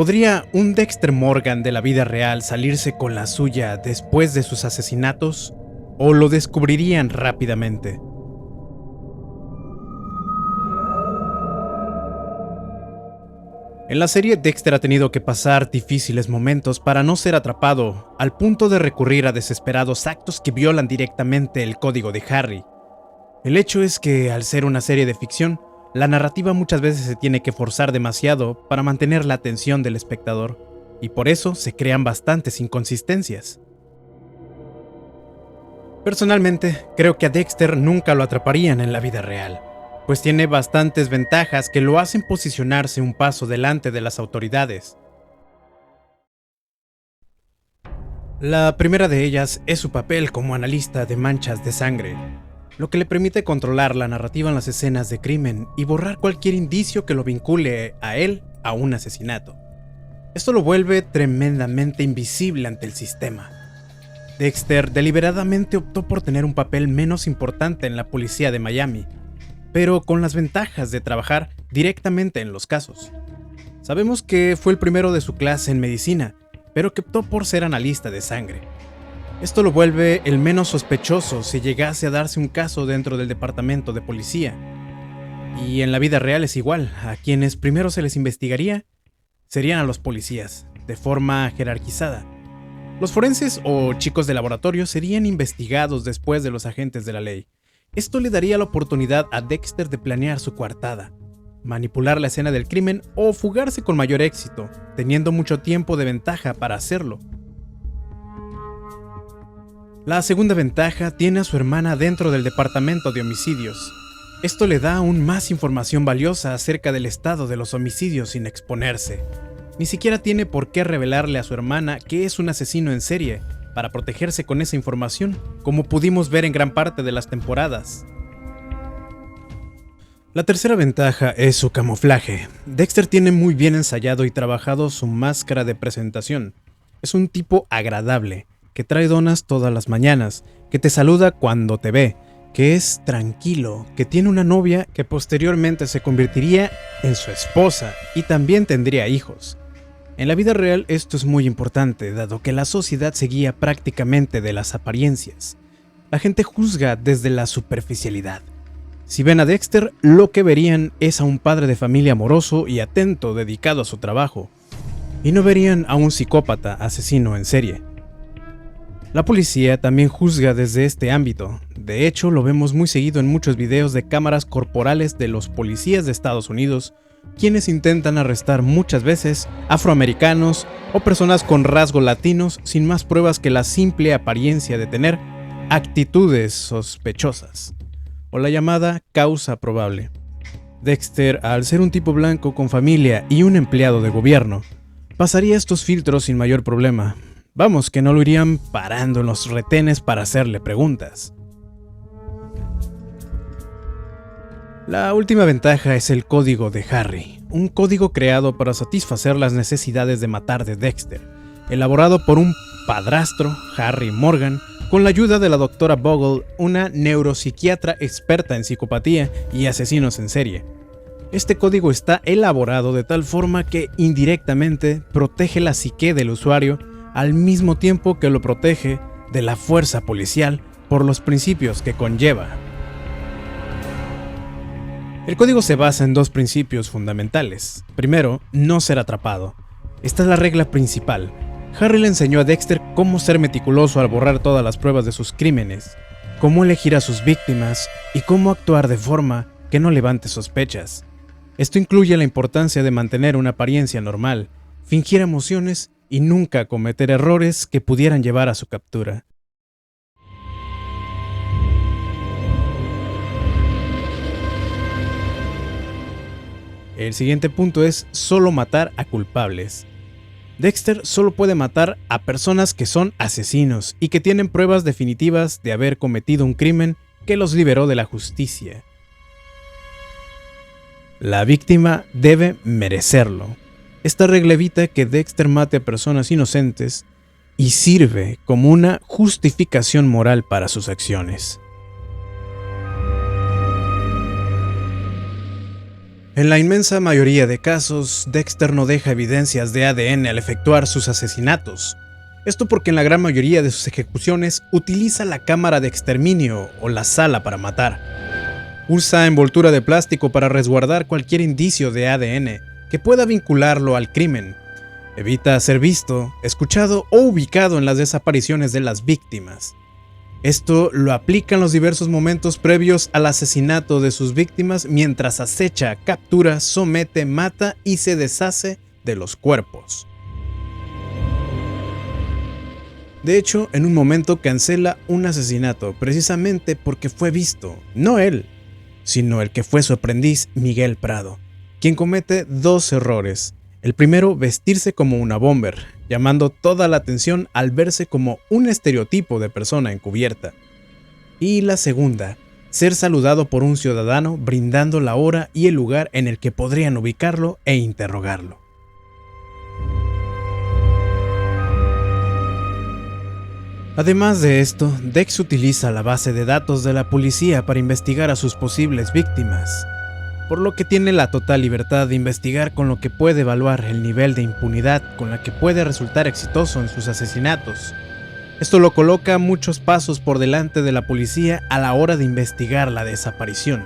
¿Podría un Dexter Morgan de la vida real salirse con la suya después de sus asesinatos? ¿O lo descubrirían rápidamente? En la serie, Dexter ha tenido que pasar difíciles momentos para no ser atrapado, al punto de recurrir a desesperados actos que violan directamente el código de Harry. El hecho es que, al ser una serie de ficción, la narrativa muchas veces se tiene que forzar demasiado para mantener la atención del espectador, y por eso se crean bastantes inconsistencias. Personalmente, creo que a Dexter nunca lo atraparían en la vida real, pues tiene bastantes ventajas que lo hacen posicionarse un paso delante de las autoridades. La primera de ellas es su papel como analista de manchas de sangre, lo que le permite controlar la narrativa en las escenas de crimen y borrar cualquier indicio que lo vincule a él a un asesinato. Esto lo vuelve tremendamente invisible ante el sistema. Dexter deliberadamente optó por tener un papel menos importante en la policía de Miami, pero con las ventajas de trabajar directamente en los casos. Sabemos que fue el primero de su clase en medicina, pero que optó por ser analista de sangre. Esto lo vuelve el menos sospechoso si llegase a darse un caso dentro del departamento de policía. Y en la vida real es igual, a quienes primero se les investigaría serían a los policías, de forma jerarquizada. Los forenses o chicos de laboratorio serían investigados después de los agentes de la ley. Esto le daría la oportunidad a Dexter de planear su coartada, manipular la escena del crimen o fugarse con mayor éxito, teniendo mucho tiempo de ventaja para hacerlo. La segunda ventaja tiene a su hermana dentro del departamento de homicidios. Esto le da aún más información valiosa acerca del estado de los homicidios sin exponerse. Ni siquiera tiene por qué revelarle a su hermana que es un asesino en serie, para protegerse con esa información, como pudimos ver en gran parte de las temporadas. La tercera ventaja es su camuflaje. Dexter tiene muy bien ensayado y trabajado su máscara de presentación. Es un tipo agradable, que trae donas todas las mañanas, que te saluda cuando te ve, que es tranquilo, que tiene una novia que posteriormente se convertiría en su esposa y también tendría hijos. En la vida real esto es muy importante, dado que la sociedad se guía prácticamente de las apariencias. La gente juzga desde la superficialidad. Si ven a Dexter, lo que verían es a un padre de familia amoroso y atento dedicado a su trabajo, y no verían a un psicópata asesino en serie. La policía también juzga desde este ámbito. De hecho, lo vemos muy seguido en muchos videos de cámaras corporales de los policías de Estados Unidos, quienes intentan arrestar muchas veces afroamericanos o personas con rasgos latinos sin más pruebas que la simple apariencia de tener actitudes sospechosas, o la llamada causa probable. Dexter, al ser un tipo blanco con familia y un empleado de gobierno, pasaría estos filtros sin mayor problema. Vamos, que no lo irían parando en los retenes para hacerle preguntas. La última ventaja es el código de Harry, un código creado para satisfacer las necesidades de matar de Dexter, elaborado por un padrastro, Harry Morgan, con la ayuda de la doctora Bogle, una neuropsiquiatra experta en psicopatía y asesinos en serie. Este código está elaborado de tal forma que indirectamente protege la psique del usuario al mismo tiempo que lo protege de la fuerza policial por los principios que conlleva. El código se basa en dos principios fundamentales. Primero, no ser atrapado. Esta es la regla principal. Harry le enseñó a Dexter cómo ser meticuloso al borrar todas las pruebas de sus crímenes, cómo elegir a sus víctimas y cómo actuar de forma que no levante sospechas. Esto incluye la importancia de mantener una apariencia normal, fingir emociones y nunca cometer errores que pudieran llevar a su captura. El siguiente punto es solo matar a culpables. Dexter solo puede matar a personas que son asesinos y que tienen pruebas definitivas de haber cometido un crimen que los liberó de la justicia. La víctima debe merecerlo. Esta regla evita que Dexter mate a personas inocentes y sirve como una justificación moral para sus acciones. En la inmensa mayoría de casos, Dexter no deja evidencias de ADN al efectuar sus asesinatos. Esto porque en la gran mayoría de sus ejecuciones utiliza la cámara de exterminio o la sala para matar. Usa envoltura de plástico para resguardar cualquier indicio de ADN que pueda vincularlo al crimen. Evita ser visto, escuchado o ubicado en las desapariciones de las víctimas. Esto lo aplica en los diversos momentos previos al asesinato de sus víctimas mientras acecha, captura, somete, mata y se deshace de los cuerpos. De hecho, en un momento cancela un asesinato precisamente porque fue visto, no él, sino el que fue su aprendiz Miguel Prado, quien comete dos errores. El primero, vestirse como una bomber, llamando toda la atención al verse como un estereotipo de persona encubierta. Y la segunda, ser saludado por un ciudadano brindando la hora y el lugar en el que podrían ubicarlo e interrogarlo. Además de esto, Dex utiliza la base de datos de la policía para investigar a sus posibles víctimas, por lo que tiene la total libertad de investigar, con lo que puede evaluar el nivel de impunidad con la que puede resultar exitoso en sus asesinatos. Esto lo coloca muchos pasos por delante de la policía a la hora de investigar la desaparición.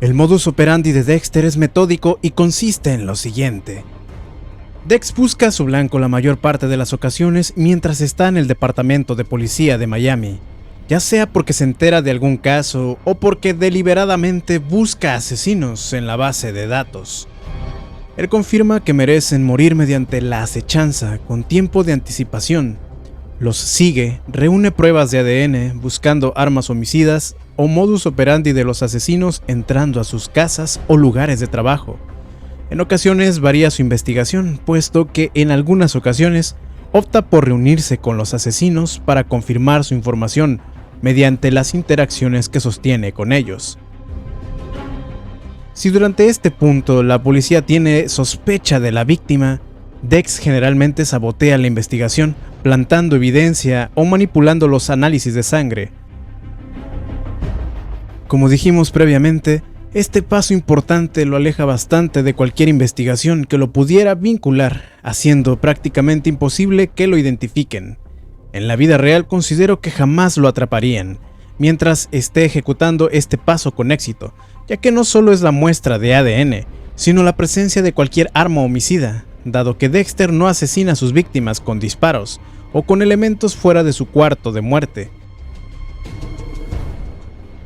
El modus operandi de Dexter es metódico y consiste en lo siguiente. Dex busca a su blanco la mayor parte de las ocasiones mientras está en el departamento de policía de Miami, ya sea porque se entera de algún caso o porque deliberadamente busca asesinos en la base de datos. Él confirma que merecen morir mediante la acechanza con tiempo de anticipación. Los sigue, reúne pruebas de ADN buscando armas homicidas o modus operandi de los asesinos entrando a sus casas o lugares de trabajo. En ocasiones varía su investigación, puesto que en algunas ocasiones opta por reunirse con los asesinos para confirmar su información mediante las interacciones que sostiene con ellos. Si durante este punto la policía tiene sospecha de la víctima, Dex generalmente sabotea la investigación, plantando evidencia o manipulando los análisis de sangre. Como dijimos previamente, este paso importante lo aleja bastante de cualquier investigación que lo pudiera vincular, haciendo prácticamente imposible que lo identifiquen. En la vida real considero que jamás lo atraparían, mientras esté ejecutando este paso con éxito, ya que no solo es la muestra de ADN, sino la presencia de cualquier arma homicida, dado que Dexter no asesina a sus víctimas con disparos o con elementos fuera de su cuarto de muerte.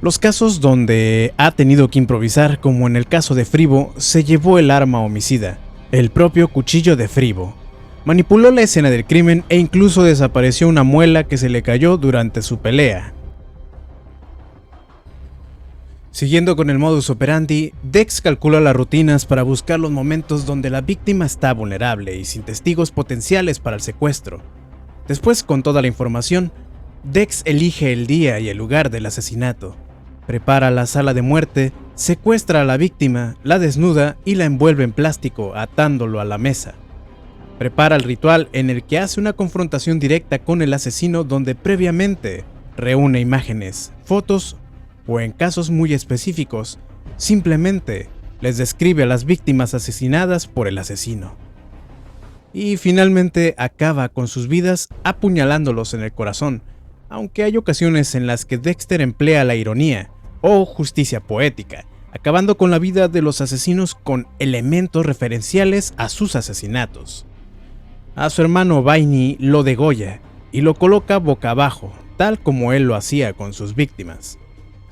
Los casos donde ha tenido que improvisar, como en el caso de Fribo, se llevó el arma homicida, el propio cuchillo de Fribo. Manipuló la escena del crimen e incluso desapareció una muela que se le cayó durante su pelea. Siguiendo con el modus operandi, Dex calcula las rutinas para buscar los momentos donde la víctima está vulnerable y sin testigos potenciales para el secuestro. Después, con toda la información, Dex elige el día y el lugar del asesinato. Prepara la sala de muerte, secuestra a la víctima, la desnuda y la envuelve en plástico, atándolo a la mesa. Prepara el ritual en el que hace una confrontación directa con el asesino, donde previamente reúne imágenes, fotos o, en casos muy específicos, simplemente les describe a las víctimas asesinadas por el asesino. Y finalmente acaba con sus vidas apuñalándolos en el corazón, aunque hay ocasiones en las que Dexter emplea la ironía o justicia poética, acabando con la vida de los asesinos con elementos referenciales a sus asesinatos. A su hermano Vaini lo degolla y lo coloca boca abajo, tal como él lo hacía con sus víctimas.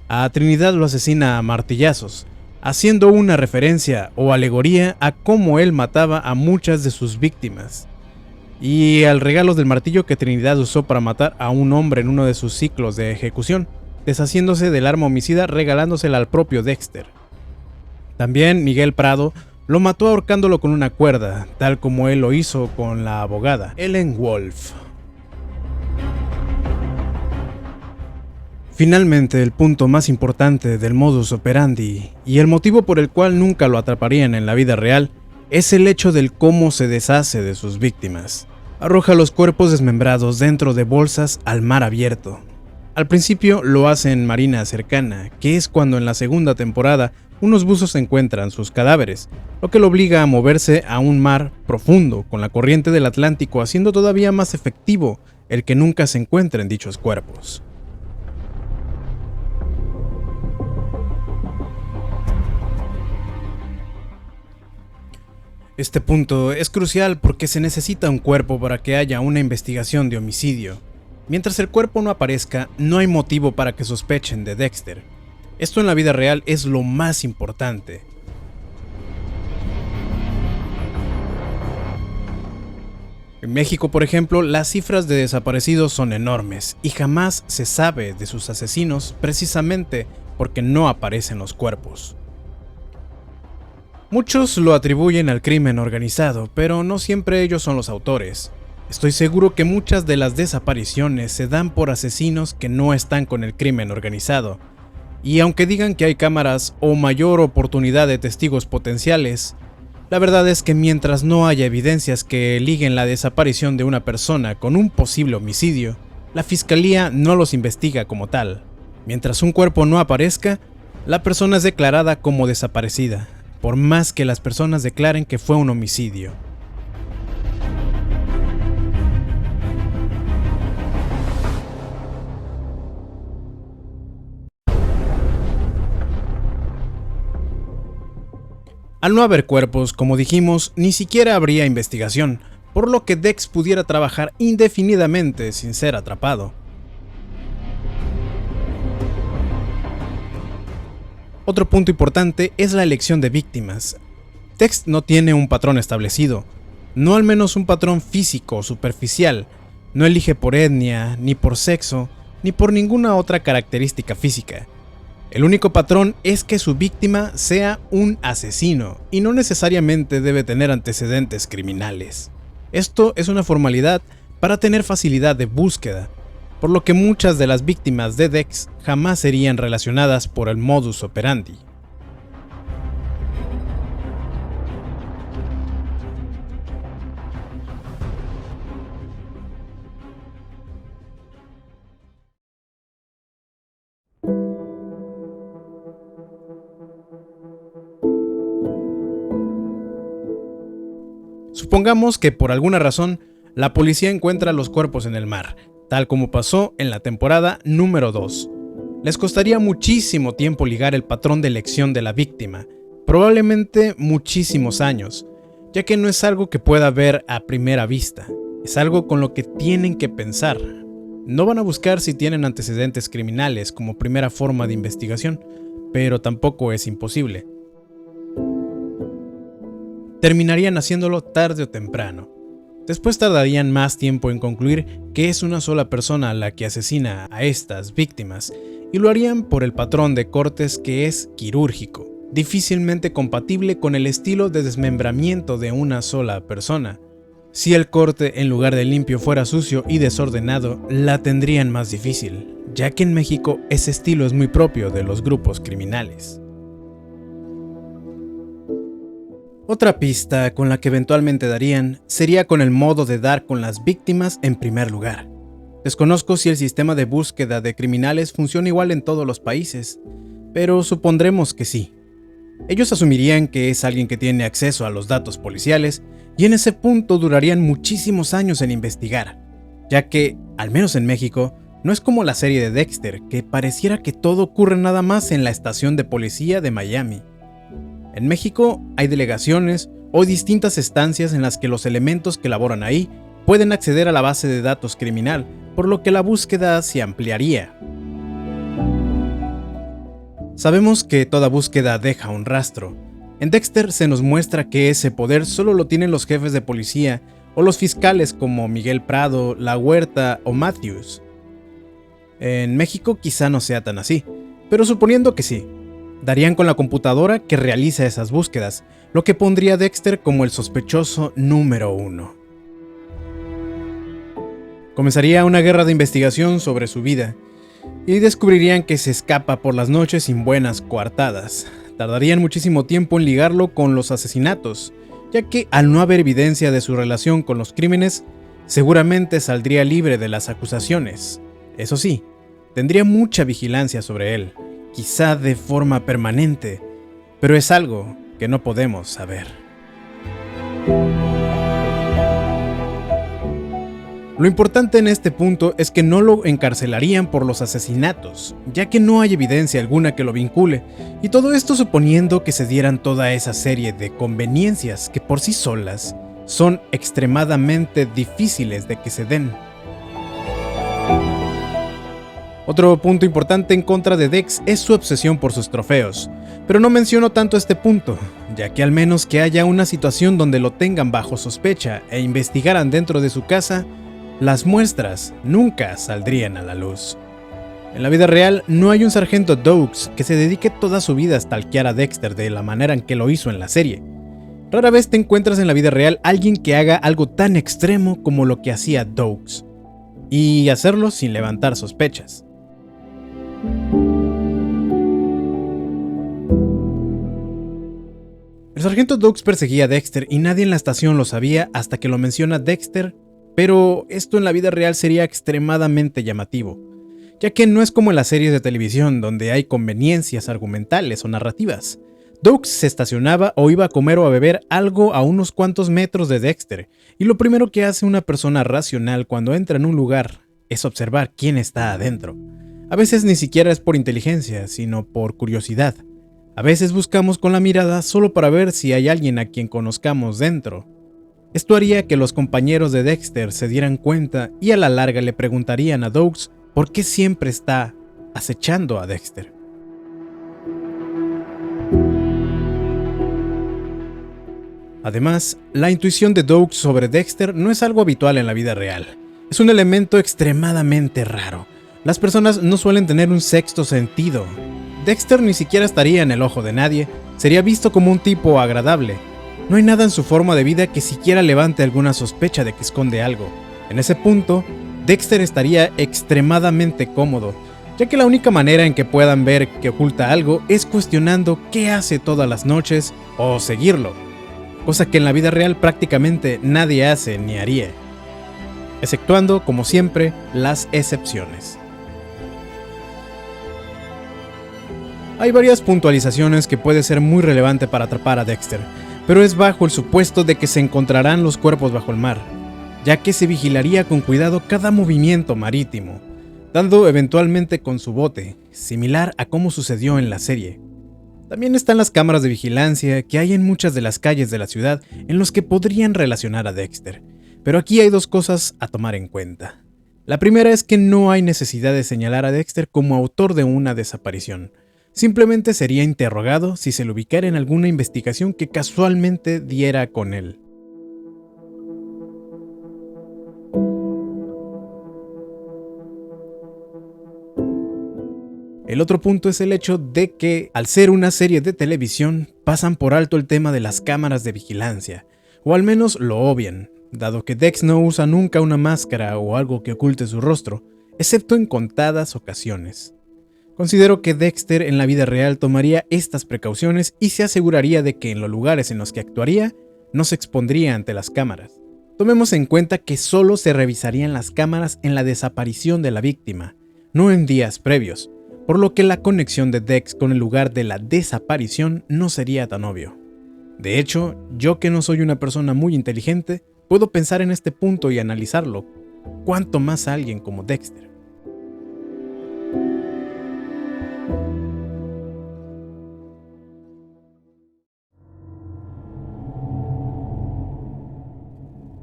A Trinidad lo asesina a martillazos, haciendo una referencia o alegoría a cómo él mataba a muchas de sus víctimas. Y al regalo del martillo que Trinidad usó para matar a un hombre en uno de sus ciclos de ejecución, deshaciéndose del arma homicida regalándosela al propio Dexter. También Miguel Prado lo mató ahorcándolo con una cuerda, tal como él lo hizo con la abogada Ellen Wolf. Finalmente, el punto más importante del modus operandi, y el motivo por el cual nunca lo atraparían en la vida real, es el hecho del cómo se deshace de sus víctimas. Arroja los cuerpos desmembrados dentro de bolsas al mar abierto. Al principio lo hace en marina cercana, que es cuando en la segunda temporada unos buzos encuentran sus cadáveres, lo que lo obliga a moverse a un mar profundo con la corriente del Atlántico, haciendo todavía más efectivo el que nunca se encuentren dichos cuerpos. Este punto es crucial porque se necesita un cuerpo para que haya una investigación de homicidio. Mientras el cuerpo no aparezca, no hay motivo para que sospechen de Dexter. Esto en la vida real es lo más importante. En México, por ejemplo, las cifras de desaparecidos son enormes y jamás se sabe de sus asesinos precisamente porque no aparecen los cuerpos. Muchos lo atribuyen al crimen organizado, pero no siempre ellos son los autores. Estoy seguro que muchas de las desapariciones se dan por asesinos que no están con el crimen organizado. Y aunque digan que hay cámaras o mayor oportunidad de testigos potenciales, la verdad es que mientras no haya evidencias que liguen la desaparición de una persona con un posible homicidio, la fiscalía no los investiga como tal. Mientras un cuerpo no aparezca, la persona es declarada como desaparecida, por más que las personas declaren que fue un homicidio. Al no haber cuerpos, como dijimos, ni siquiera habría investigación, por lo que Dex pudiera trabajar indefinidamente sin ser atrapado. Otro punto importante es la elección de víctimas. Dex no tiene un patrón establecido, no al menos un patrón físico o superficial, no elige por etnia, ni por sexo, ni por ninguna otra característica física. El único patrón es que su víctima sea un asesino, y no necesariamente debe tener antecedentes criminales. Esto es una formalidad para tener facilidad de búsqueda, por lo que muchas de las víctimas de Dex jamás serían relacionadas por el modus operandi. Supongamos que por alguna razón la policía encuentra los cuerpos en el mar, tal como pasó en la temporada número 2. Les costaría muchísimo tiempo ligar el patrón de elección de la víctima, probablemente muchísimos años, ya que no es algo que pueda ver a primera vista, es algo con lo que tienen que pensar. No van a buscar si tienen antecedentes criminales como primera forma de investigación, pero tampoco es imposible. Terminarían haciéndolo tarde o temprano. Después tardarían más tiempo en concluir que es una sola persona la que asesina a estas víctimas, y lo harían por el patrón de cortes que es quirúrgico, difícilmente compatible con el estilo de desmembramiento de una sola persona. Si el corte en lugar de limpio fuera sucio y desordenado, la tendrían más difícil, ya que en México ese estilo es muy propio de los grupos criminales. Otra pista con la que eventualmente darían sería con el modo de dar con las víctimas en primer lugar. Desconozco si el sistema de búsqueda de criminales funciona igual en todos los países, pero supondremos que sí. Ellos asumirían que es alguien que tiene acceso a los datos policiales y en ese punto durarían muchísimos años en investigar, ya que, al menos en México, no es como la serie de Dexter, que pareciera que todo ocurre nada más en la estación de policía de Miami. En México hay delegaciones o distintas estancias en las que los elementos que laboran ahí pueden acceder a la base de datos criminal, por lo que la búsqueda se ampliaría. Sabemos que toda búsqueda deja un rastro. En Dexter se nos muestra que ese poder solo lo tienen los jefes de policía o los fiscales como Miguel Prado, La Huerta o Matthews. En México quizá no sea tan así, pero suponiendo que sí, darían con la computadora que realiza esas búsquedas, lo que pondría a Dexter como el sospechoso número 1. Comenzaría una guerra de investigación sobre su vida, y descubrirían que se escapa por las noches sin buenas coartadas. Tardarían muchísimo tiempo en ligarlo con los asesinatos, ya que al no haber evidencia de su relación con los crímenes, seguramente saldría libre de las acusaciones. Eso sí, tendría mucha vigilancia sobre él, quizá de forma permanente, pero es algo que no podemos saber. Lo importante en este punto es que no lo encarcelarían por los asesinatos, ya que no hay evidencia alguna que lo vincule, y todo esto suponiendo que se dieran toda esa serie de conveniencias que por sí solas son extremadamente difíciles de que se den. Otro punto importante en contra de Dex es su obsesión por sus trofeos, pero no menciono tanto este punto, ya que al menos que haya una situación donde lo tengan bajo sospecha e investigaran dentro de su casa, las muestras nunca saldrían a la luz. En la vida real no hay un sargento Doakes que se dedique toda su vida a stalkear a Dexter de la manera en que lo hizo en la serie. Rara vez te encuentras en la vida real alguien que haga algo tan extremo como lo que hacía Doakes, y hacerlo sin levantar sospechas. El sargento Doakes perseguía a Dexter y nadie en la estación lo sabía hasta que lo menciona Dexter, pero esto en la vida real sería extremadamente llamativo, ya que no es como en las series de televisión donde hay conveniencias argumentales o narrativas. Doakes se estacionaba o iba a comer o a beber algo a unos cuantos metros de Dexter, y lo primero que hace una persona racional cuando entra en un lugar es observar quién está adentro. A veces ni siquiera es por inteligencia, sino por curiosidad. A veces buscamos con la mirada solo para ver si hay alguien a quien conozcamos dentro. Esto haría que los compañeros de Dexter se dieran cuenta y a la larga le preguntarían a Doakes por qué siempre está acechando a Dexter. Además, la intuición de Doakes sobre Dexter no es algo habitual en la vida real. Es un elemento extremadamente raro. Las personas no suelen tener un sexto sentido. Dexter ni siquiera estaría en el ojo de nadie, sería visto como un tipo agradable. No hay nada en su forma de vida que siquiera levante alguna sospecha de que esconde algo. En ese punto, Dexter estaría extremadamente cómodo, ya que la única manera en que puedan ver que oculta algo es cuestionando qué hace todas las noches o seguirlo, cosa que en la vida real prácticamente nadie hace ni haría, exceptuando, como siempre, las excepciones. Hay varias puntualizaciones que puede ser muy relevante para atrapar a Dexter, pero es bajo el supuesto de que se encontrarán los cuerpos bajo el mar, ya que se vigilaría con cuidado cada movimiento marítimo, dando eventualmente con su bote, similar a como sucedió en la serie. También están las cámaras de vigilancia que hay en muchas de las calles de la ciudad en los que podrían relacionar a Dexter, pero aquí hay dos cosas a tomar en cuenta. La primera es que no hay necesidad de señalar a Dexter como autor de una desaparición. Simplemente sería interrogado si se lo ubicara en alguna investigación que casualmente diera con él. El otro punto es el hecho de que, al ser una serie de televisión, pasan por alto el tema de las cámaras de vigilancia, o al menos lo obvian, dado que Dex no usa nunca una máscara o algo que oculte su rostro, excepto en contadas ocasiones. Considero que Dexter en la vida real tomaría estas precauciones y se aseguraría de que en los lugares en los que actuaría no se expondría ante las cámaras. Tomemos en cuenta que solo se revisarían las cámaras en la desaparición de la víctima, no en días previos, por lo que la conexión de Dex con el lugar de la desaparición no sería tan obvio. De hecho, yo que no soy una persona muy inteligente, puedo pensar en este punto y analizarlo, cuanto más alguien como Dexter.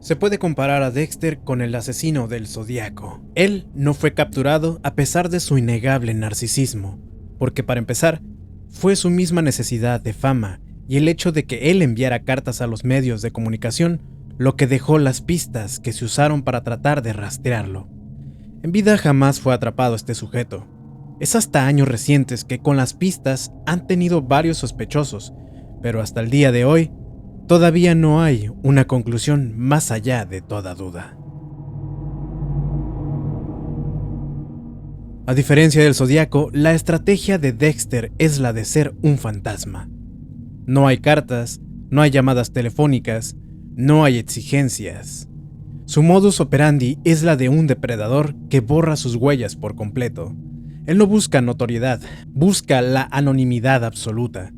Se puede comparar a Dexter con el asesino del Zodíaco. Él no fue capturado a pesar de su innegable narcisismo, porque para empezar, fue su misma necesidad de fama y el hecho de que él enviara cartas a los medios de comunicación lo que dejó las pistas que se usaron para tratar de rastrearlo. En vida jamás fue atrapado este sujeto. Es hasta años recientes que con las pistas han tenido varios sospechosos, pero hasta el día de hoy, todavía no hay una conclusión más allá de toda duda. A diferencia del Zodíaco, la estrategia de Dexter es la de ser un fantasma. No hay cartas, no hay llamadas telefónicas, no hay exigencias. Su modus operandi es la de un depredador que borra sus huellas por completo. Él no busca notoriedad, busca la anonimidad absoluta.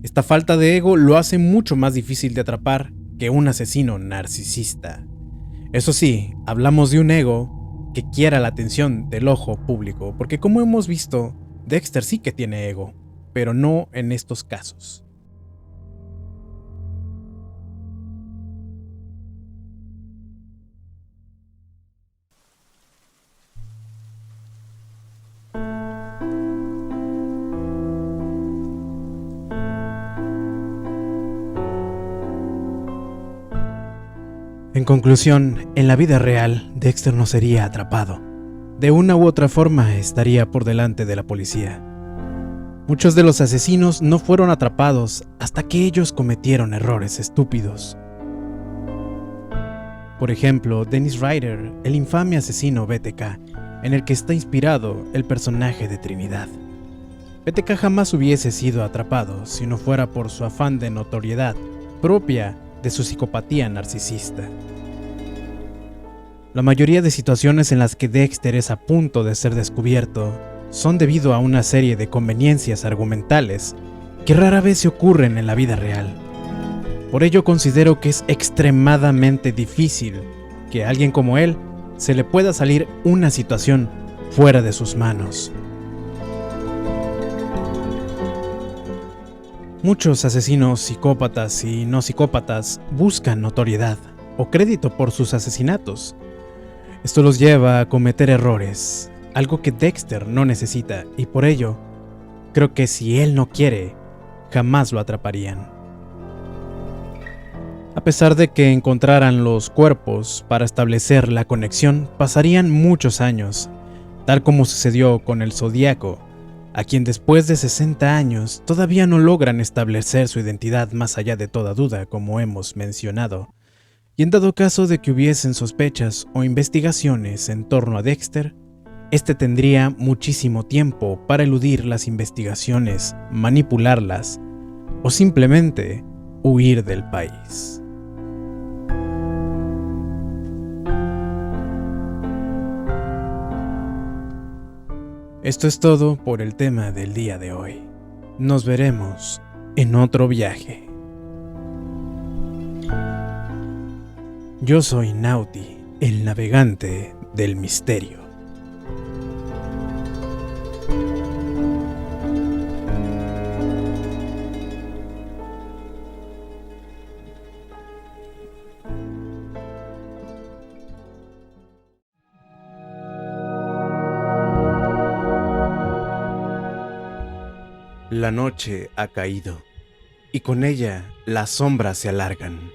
Esta falta de ego lo hace mucho más difícil de atrapar que un asesino narcisista. Eso sí, hablamos de un ego que quiera la atención del ojo público, porque como hemos visto, Dexter sí que tiene ego, pero no en estos casos. En conclusión, en la vida real, Dexter no sería atrapado. De una u otra forma estaría por delante de la policía. Muchos de los asesinos no fueron atrapados hasta que ellos cometieron errores estúpidos. Por ejemplo, Dennis Rader, el infame asesino BTK, en el que está inspirado el personaje de Trinidad. BTK jamás hubiese sido atrapado si no fuera por su afán de notoriedad propia de su psicopatía narcisista. La mayoría de situaciones en las que Dexter es a punto de ser descubierto son debido a una serie de conveniencias argumentales que rara vez se ocurren en la vida real. Por ello considero que es extremadamente difícil que a alguien como él se le pueda salir una situación fuera de sus manos. Muchos asesinos psicópatas y no psicópatas buscan notoriedad o crédito por sus asesinatos. Esto los lleva a cometer errores, algo que Dexter no necesita, y por ello, creo que si él no quiere, jamás lo atraparían. A pesar de que encontraran los cuerpos para establecer la conexión, pasarían muchos años, tal como sucedió con el Zodíaco, a quien después de 60 años todavía no logran establecer su identidad más allá de toda duda, como hemos mencionado. Y en dado caso de que hubiesen sospechas o investigaciones en torno a Dexter, este tendría muchísimo tiempo para eludir las investigaciones, manipularlas o simplemente huir del país. Esto es todo por el tema del día de hoy. Nos veremos en otro viaje. Yo soy Nauti, el navegante del misterio. La noche ha caído, y con ella las sombras se alargan.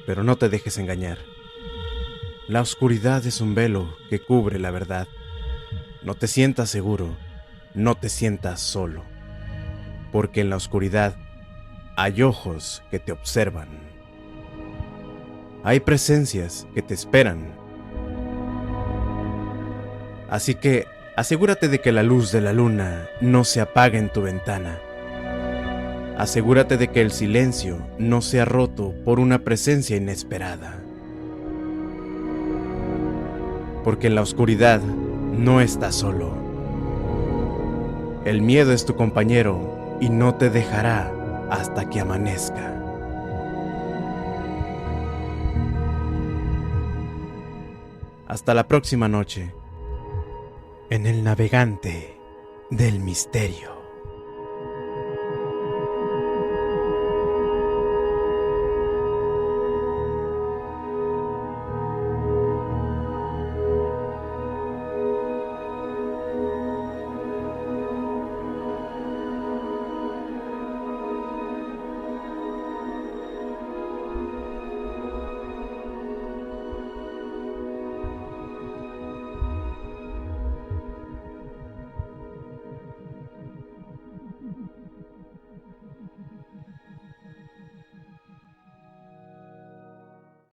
Pero no te dejes engañar. La oscuridad es un velo que cubre la verdad. No te sientas seguro, no te sientas solo, porque en la oscuridad hay ojos que te observan. Hay presencias que te esperan. Así que asegúrate de que la luz de la luna no se apague en tu ventana. Asegúrate de que el silencio no sea roto por una presencia inesperada. Porque en la oscuridad no estás solo. El miedo es tu compañero y no te dejará hasta que amanezca. Hasta la próxima noche en el navegante del misterio.